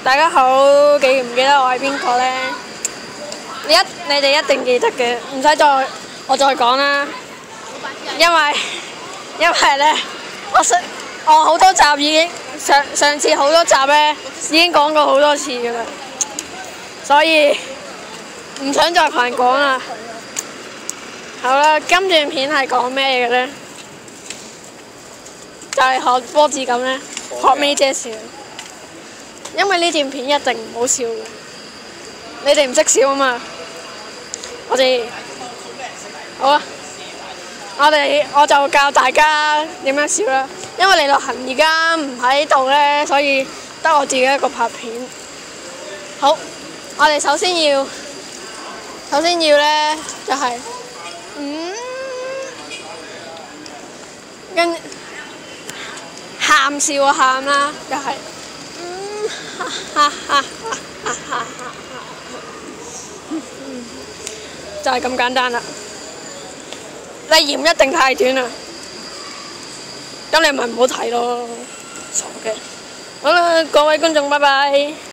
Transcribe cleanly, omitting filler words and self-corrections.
大家好，記唔記得我係邊個呢？你哋一定記得嘅，唔使我再講啦。因為呢，我好多集已經上次好多集呢已經講過好多次㗎啦，所以唔想再煩講啦。好啦，今段片係講咩嘅呢？就係學波子咁呢，學咩姐笑。因為呢段片一定唔好笑嘅，你哋唔識笑啊嘛。好啊，我就教大家點樣笑啦。因為李樂恒而家唔喺度呢，所以得我自己一個拍片。好，我哋首先要呢，就係跟喊笑啊喊啦，就係就係咁簡單啦。你嫌一定太短啦，咁你咪唔好睇咯，傻嘅。好啦，各位觀眾，拜拜。